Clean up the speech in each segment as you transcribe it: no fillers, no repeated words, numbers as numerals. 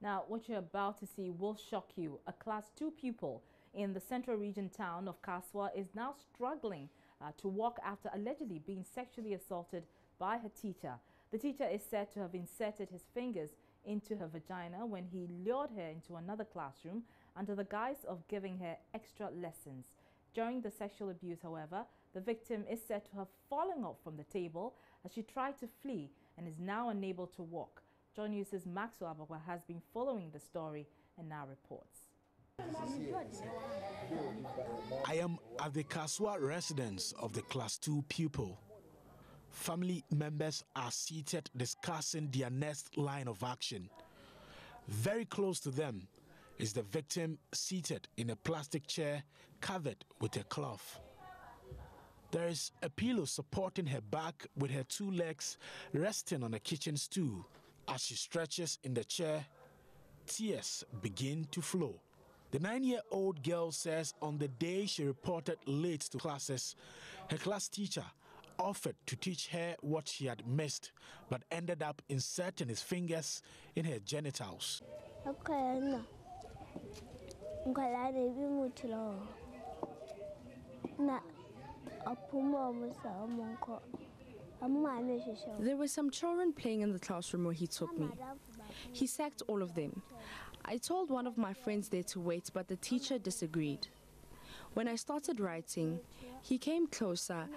Now, what you're about to see will shock you. A Class 2 pupil in the Central Region town of Kaswa is now struggling to walk after allegedly being sexually assaulted by her teacher. The teacher is said to have inserted his fingers into her vagina when he lured her into another classroom under the guise of giving her extra lessons. During the sexual abuse, however, the victim is said to have fallen off from the table as she tried to flee and is now unable to walk. Joy News' Maxwell Abagwa has been following the story and now reports. I am at the Kaswa residence of the Class 2 pupil. Family members are seated discussing their next line of action. Very close to them is the victim seated in a plastic chair covered with a cloth. There is a pillow supporting her back with her two legs resting on a kitchen stool. As she stretches in the chair, tears begin to flow. The 9-year-old girl says on the day she reported late to classes, her class teacher offered to teach her what she had missed, but ended up inserting his fingers in her genitals. There were some children playing in the classroom where he took me. He sacked all of them. I told one of my friends there to wait, but the teacher disagreed. When I started writing, he came closer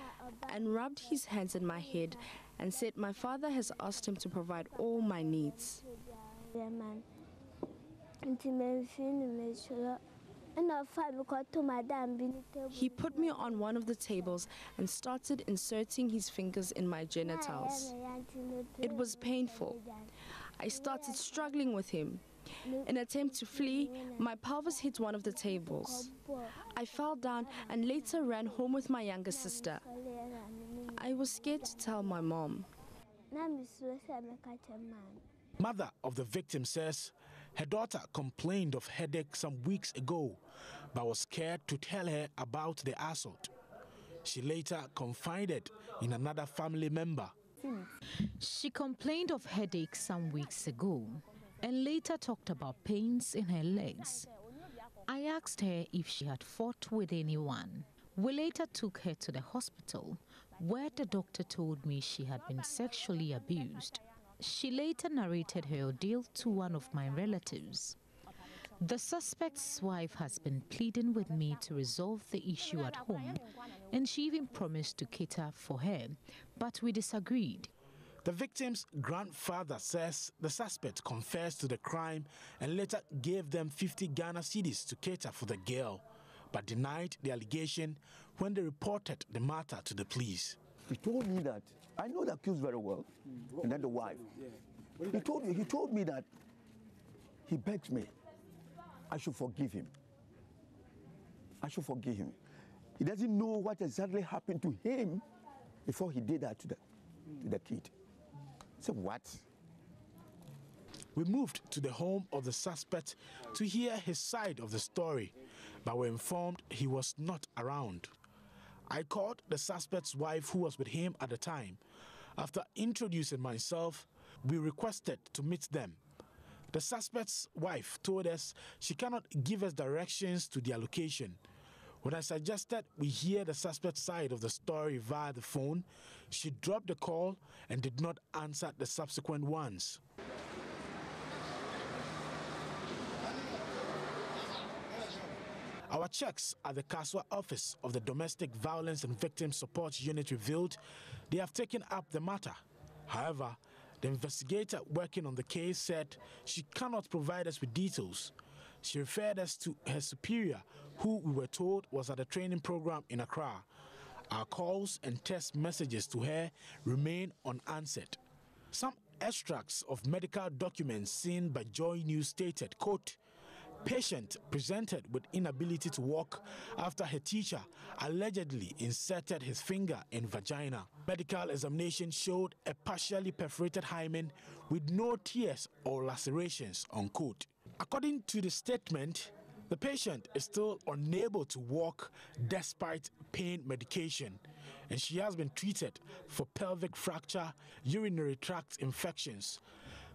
and rubbed his hands in my head and said my father has asked him to provide all my needs. He put me on one of the tables and started inserting his fingers in my genitals. It was painful. I started struggling with him. In an attempt to flee, my pelvis hit one of the tables. I fell down and later ran home with my younger sister. I was scared to tell my mom. Mother of the victim says her daughter complained of headache some weeks ago, but was scared to tell her about the assault. She later confided in another family member. She complained of headache some weeks ago and later talked about pains in her legs. I asked her if she had fought with anyone. We later took her to the hospital, where the doctor told me she had been sexually abused. She later narrated her ordeal to one of my relatives. The suspect's wife has been pleading with me to resolve the issue at home, and she even promised to cater for her, but we disagreed. The victim's grandfather says the suspect confessed to the crime and later gave them 50 Ghana cedis to cater for the girl, but denied the allegation when they reported the matter to the police. He told me that, I know the accused very well, and then the wife. He told me that he begs me I should forgive him. I should forgive him. He doesn't know what exactly happened to him before he did that to the kid. So what? We moved to the home of the suspect to hear his side of the story, but were informed he was not around. I called the suspect's wife, who was with him at the time. After introducing myself, we requested to meet them. The suspect's wife told us she cannot give us directions to their location. When I suggested we hear the suspect's side of the story via the phone, she dropped the call and did not answer the subsequent ones. Our checks at the Kaswa office of the Domestic Violence and Victim Support Unit revealed they have taken up the matter. However, the investigator working on the case said she cannot provide us with details. She referred us to her superior, who we were told was at a training program in Accra. Our calls and text messages to her remain unanswered. Some extracts of medical documents seen by Joy News stated, quote, patient presented with inability to walk after her teacher allegedly inserted his finger in vagina. Medical examination showed a partially perforated hymen with no tears or lacerations, unquote. According to the statement, the patient is still unable to walk despite pain medication, and she has been treated for pelvic fracture, urinary tract infections.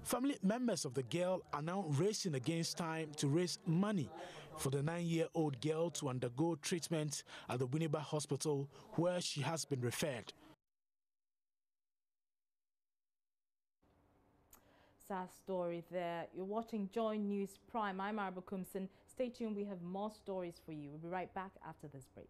Family members of the girl are now racing against time to raise money for the 9-year-old girl to undergo treatment at the Winneba Hospital, where she has been referred. Sad story there. You're watching Joy News Prime. I'm Arba Kumson. Stay tuned. We have more stories for you. We'll be right back after this break.